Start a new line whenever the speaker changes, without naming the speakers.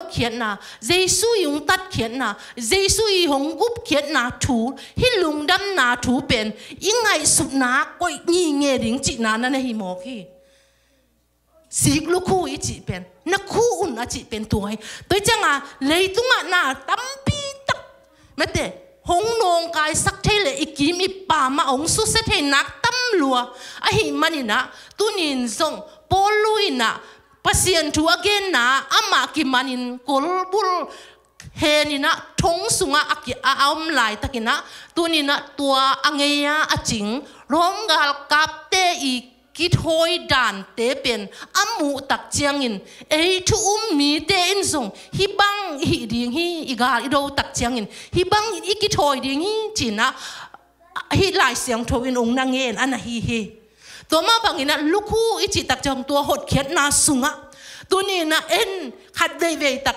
khiển na Giêsu yung tắt khiển na Giêsu hong gup khiển na thu hi lung đâm na thu pen ingai sụp na coi nhì nghe tiếng chị na na hi mò khi xịt lúc khu ý chị pen na khu un à chị pen tuổi tôi chẳng à lấy tung à na tâm pi tắc mấy thế hong nong cái sắc thế lệ ikim ipa mà ông su sẽ thế nát tâm lùa à hi mani na tu nhìn song poluina pasien tu again na ama ki manin kolbul henina thong sunga aki aom lai takina tunina tua angeya aching rongal kapte I kit hoi dan te pen amu tak chiangin ei thu mi te in song hi bang hi ding hi igal ido tak chiangin hi bang I kit hoi ding hi china hi lai siang tho in ong nangen ana hiตัวมาบางอินะลูกคู่อิจิตักจองตัวหดเขียนนาสุงะตัวนี้นะเอ็นขัดเวตัก